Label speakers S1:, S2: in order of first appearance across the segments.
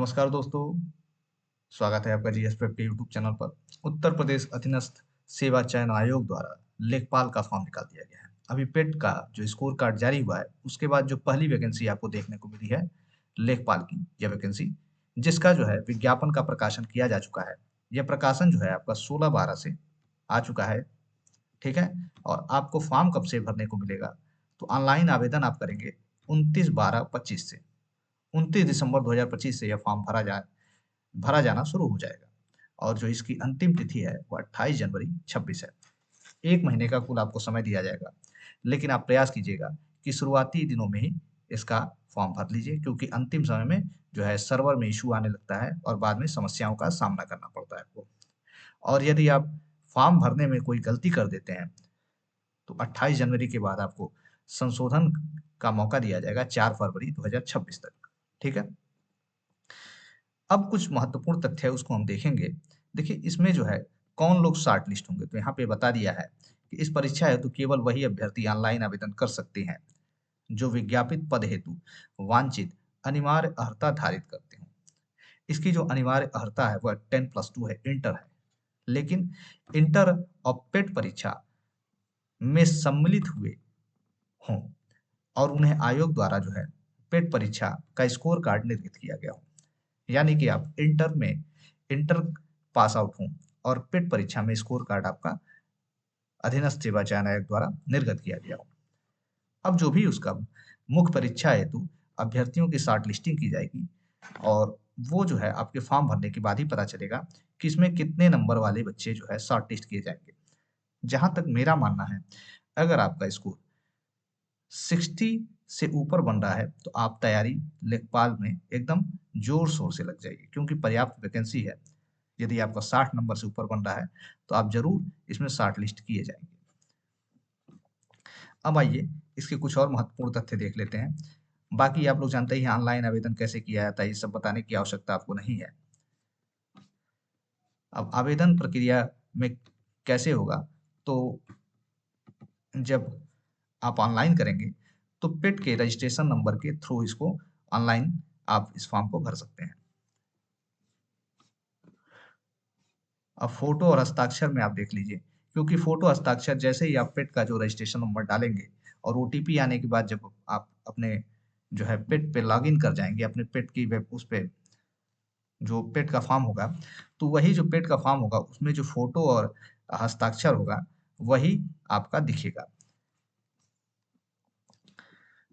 S1: नमस्कार दोस्तों, स्वागत है आपका जीएस प्रेप के यूट्यूब चैनल पर। उत्तर प्रदेश अधीनस्थ सेवा चयन आयोग द्वारा लेखपाल का फॉर्म निकाल दिया गया है। अभी पेट का जो स्कोर कार्ड जारी हुआ है, उसके बाद जो पहली वैकेंसी आपको देखने को मिली है लेखपाल की, यह वैकेंसी जिसका जो है विज्ञापन का प्रकाशन किया जा चुका है। यह प्रकाशन जो है आपका 16/12 से आ चुका है, ठीक है। और आपको फॉर्म कब से भरने को मिलेगा? तो ऑनलाइन आवेदन आप करेंगे 29/12/25 से। 29 दिसंबर 2025 से यह फॉर्म भरा जाना शुरू हो जाएगा। और जो इसकी अंतिम तिथि है वो 28 जनवरी 26 है। 1 महीने का कुल आपको समय दिया जाएगा, लेकिन आप प्रयास कीजिएगा कि शुरुआती दिनों में ही इसका फॉर्म भर लीजिए, क्योंकि अंतिम समय में जो है सर्वर में इशू आने लगता है और बाद में समस्याओं का सामना करना पड़ता है आपको। और यदि आप फॉर्म भरने में कोई गलती कर देते हैं, तो 28 जनवरी के बाद आपको संशोधन का मौका दिया जाएगा 4 फरवरी 2026 तक, ठीक है। अब कुछ महत्वपूर्ण तथ्य है उसको हम देखेंगे। देखिए इसमें जो है कौन लोग शॉर्ट लिस्ट होंगे, तो यहाँ पे बता दिया है कि इस परीक्षा हेतु केवल वही अभ्यर्थी ऑनलाइन आवेदन कर सकते हैं जो विज्ञापित पद हेतु वांछित अनिवार्य अर्हता धारित करते हों। इसकी जो अनिवार्य अर्हता है वह 10+2 है, इंटर है। लेकिन इंटर और पेट परीक्षा में सम्मिलित हुए हों और उन्हें आयोग द्वारा जो है पेट परीक्षा का स्कोर कार्ड निर्गत किया गया हो। यानी कि आप इंटर पास आउट हों और पेट परीक्षा में स्कोर कार्ड आपका अधीनस्थ सेवा चयन आयोग द्वारा निर्गत किया गया हो। अब जो भी उसका मुख्य परीक्षा हेतु अभ्यर्थियों की शॉर्ट लिस्टिंग की जाएगी, और वो जो है आपके फॉर्म भरने के बाद ही पता चलेगा कि इसमें कितने नंबर वाले बच्चे जो है शॉर्ट लिस्ट किए जाएंगे। जहां तक मेरा मानना है, अगर आपका स्कोर 60 से ऊपर बन रहा है तो आप तैयारी लेखपाल में एकदम जोर शोर से लग जाइए, क्योंकि पर्याप्त वैकेंसी है। यदि आपका 60 नंबर से ऊपर बन रहा है तो आप जरूर इसमें शॉर्ट लिस्ट किए जाएंगे। अब आइए इसके कुछ और महत्वपूर्ण तथ्य देख लेते हैं। बाकी आप लोग जानते ही हैं ऑनलाइन आवेदन कैसे किया जाता है, ये सब बताने की आवश्यकता आपको नहीं है। अब आवेदन प्रक्रिया में कैसे होगा, तो जब आप ऑनलाइन करेंगे तो पेट के रजिस्ट्रेशन नंबर के थ्रू इसको ऑनलाइन आप इस फॉर्म को भर सकते हैं। अब फोटो और हस्ताक्षर में आप देख लीजिए, क्योंकि फोटो हस्ताक्षर जैसे ही आप पेट का जो रजिस्ट्रेशन नंबर डालेंगे और ओटीपी आने के बाद जब आप अपने जो है पेट पे लॉगिन कर जाएंगे, अपने पेट की वेब उस पे जो पेट का फॉर्म होगा, तो वही जो पेट का फॉर्म होगा उसमें जो फोटो और हस्ताक्षर होगा वही आपका दिखेगा।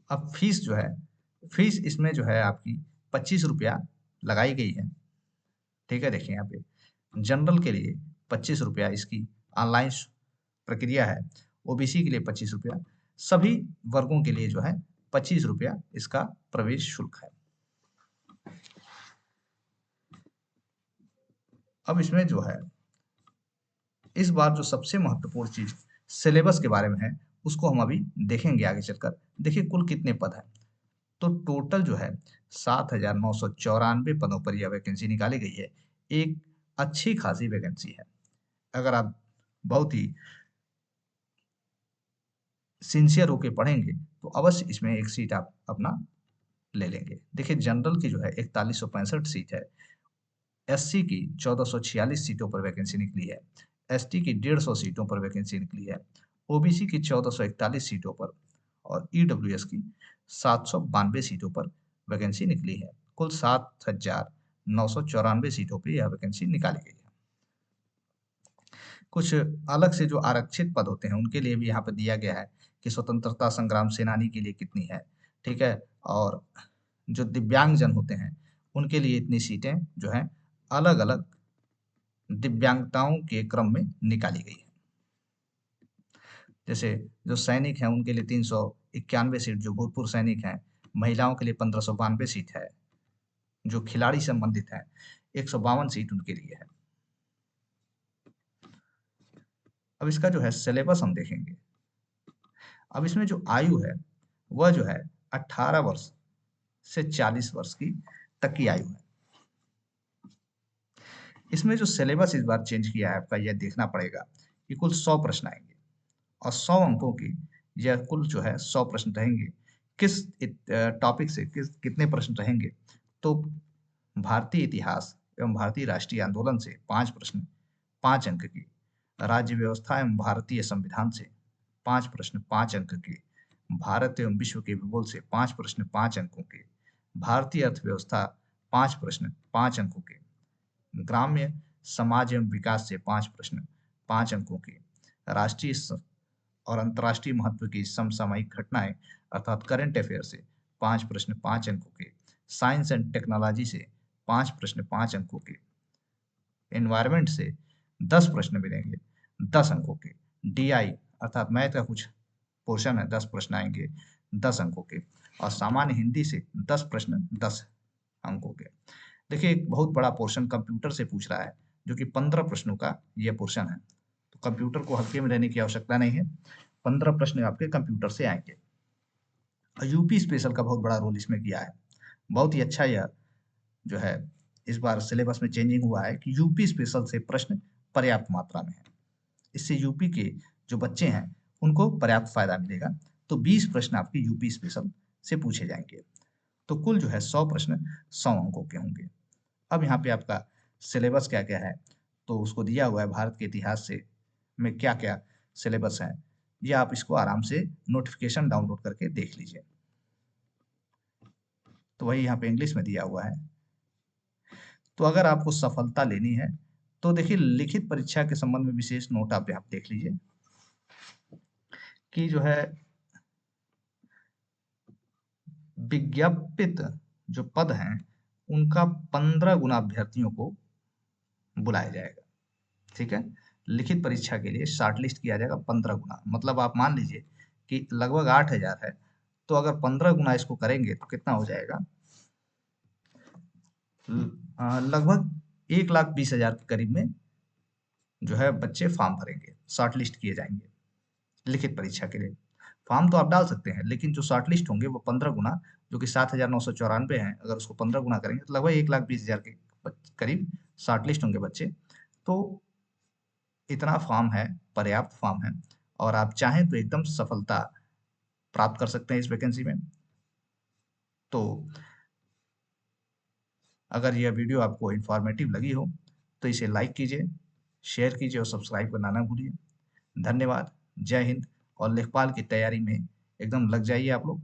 S1: अब फीस जो है, फीस इसमें जो है आपकी 25 रुपया लगाई गई है, ठीक है। देखिए यहाँ पे जनरल के लिए 25 रुपया इसकी ऑनलाइन प्रक्रिया है, ओबीसी के लिए 25 रुपया, सभी वर्गों के लिए जो है 25 रुपया इसका प्रवेश शुल्क है। अब इसमें जो है इस बार जो सबसे महत्वपूर्ण चीज सिलेबस के बारे में है, उसको हम अभी देखेंगे आगे चलकर। देखिए कुल कितने पद हैं, तो टोटल जो है 7,994 पदों पर यह वैकेंसी निकाली गई है। एक अच्छी खासी वैकेंसी है। अगर आप बहुत ही सिंसियर होके पढ़ेंगे तो अवश्य इसमें एक सीट आप अपना ले लेंगे। देखिए जनरल की जो है 4165 सीट है, एससी की 1446 सीटों पर वैकेंसी निकली है, एसटी की 150 सीटों पर वैकेंसी निकली है, ओबीसी की 1441 सीटों पर और ईडब्ल्यूएस की 792 सीटों पर वैकेंसी निकली है। कुल 7,994 सीटों पर यह वैकेंसी निकाली गई है। कुछ अलग से जो आरक्षित पद होते हैं उनके लिए भी यहाँ पर दिया गया है कि स्वतंत्रता संग्राम सेनानी के लिए कितनी है, ठीक है। और जो दिव्यांगजन होते हैं उनके लिए इतनी सीटें जो हैं अलग अलग दिव्यांगताओं के क्रम में निकाली गई है। जैसे जो सैनिक हैं उनके लिए 391 सीट, जो भूतपूर्व सैनिक हैं, महिलाओं के लिए 1592 सीट है, जो खिलाड़ी संबंधित है 152 सीट उनके लिए है। अब इसका जो है सिलेबस हम देखेंगे। अब इसमें जो आयु है वह जो है 18 वर्ष से 40 वर्ष की तक की आयु है। इसमें जो सिलेबस इस बार चेंज किया है आपका, यह देखना पड़ेगा कि कुल 100 प्रश्न आएंगे और 100 अंकों की यह कुल जो है 100 प्रश्न रहेंगे। किस टॉपिक से कितने प्रश्न रहेंगे, तो भारतीय इतिहास एवं भारतीय राष्ट्रीय आंदोलन से 5 प्रश्न 5 अंक के, राज्य व्यवस्था एवं भारतीय संविधान से 5 प्रश्न 5 अंक के, भारत एवं विश्व के भूगोल से 5 प्रश्न 5 अंकों के, भारतीय अर्थव्यवस्था 5 प्रश्न 5 अंकों के, ग्राम्य समाज एवं विकास से 5 प्रश्न 5 अंकों के, राष्ट्रीय और अंतर्राष्ट्रीय महत्व की समसामयिक घटनाएं अर्थात करंट अफेयर से 5 प्रश्न 5 अंकों के, साइंस एंड टेक्नोलॉजी से 5 प्रश्न 5 अंकों के, एनवायरमेंट से 10 प्रश्न मिलेंगे 10 अंकों के, डीआई अर्थात मैथ का कुछ पोर्शन है 10 प्रश्न आएंगे 10 अंकों के, और सामान्य हिंदी से 10 प्रश्न 10 अंकों के। देखिए एक बहुत बड़ा पोर्शन कंप्यूटर से पूछ रहा है जो कि 15 प्रश्नों का यह पोर्शन है, तो कंप्यूटर को हल्के में लेने की आवश्यकता नहीं है, 15 प्रश्न आपके कंप्यूटर से आएंगे। यूपी स्पेशल का बहुत बड़ा रोल इसमें किया है, बहुत ही अच्छा यह जो है इस बार सिलेबस में चेंजिंग हुआ है कि यूपी स्पेशल से प्रश्न पर्याप्त मात्रा में है, इससे यूपी के जो बच्चे हैं उनको पर्याप्त फायदा मिलेगा। तो 20 प्रश्न आपके यूपी स्पेशल से पूछे जाएंगे, तो कुल जो है 100 प्रश्न 100 अंकों के होंगे। अब यहाँ पे आपका सिलेबस क्या क्या है, तो उसको दिया हुआ है भारत के इतिहास से में क्या क्या सिलेबस है, ये आप इसको आराम से नोटिफिकेशन डाउनलोड करके देख लीजिए। तो वही यहाँ पे इंग्लिश में दिया हुआ है। तो अगर आपको सफलता लेनी है तो देखिए लिखित परीक्षा के संबंध में विशेष नोट आप यहाँ देख लीजिए कि जो है विज्ञापित जो पद हैं उनका 15 गुना अभ्यर्थियों को बुलाया जाएगा। ठीक है, लिखित परीक्षा के लिए शॉर्टलिस्ट किया जाएगा 15 गुना, मतलब आप मान लीजिए कि लगभग 8,000 है, तो अगर 15 गुना इसको करेंगे तो कितना हो जाएगा, लगभग 1,20,000 के करीब में जो है बच्चे फॉर्म भरेंगे, शॉर्टलिस्ट किए जाएंगे लिखित परीक्षा के लिए। फॉर्म तो आप डाल सकते हैं, लेकिन जो शॉर्टलिस्ट होंगे वो 15 गुना, जो कि 7,994 हैं, अगर उसको 15 गुना करेंगे तो लगभग 1,20,000 के करीब शॉर्टलिस्ट होंगे बच्चे। तो इतना फॉर्म है, पर्याप्त फॉर्म है, और आप चाहें तो एकदम सफलता प्राप्त कर सकते हैं इस वैकेंसी में। तो अगर यह वीडियो आपको इन्फॉर्मेटिव लगी हो तो इसे लाइक कीजिए, शेयर कीजिए और सब्सक्राइब करना ना भूलिए। धन्यवाद, जय हिंद, और लेखपाल की तैयारी में एकदम लग जाइए आप लोग।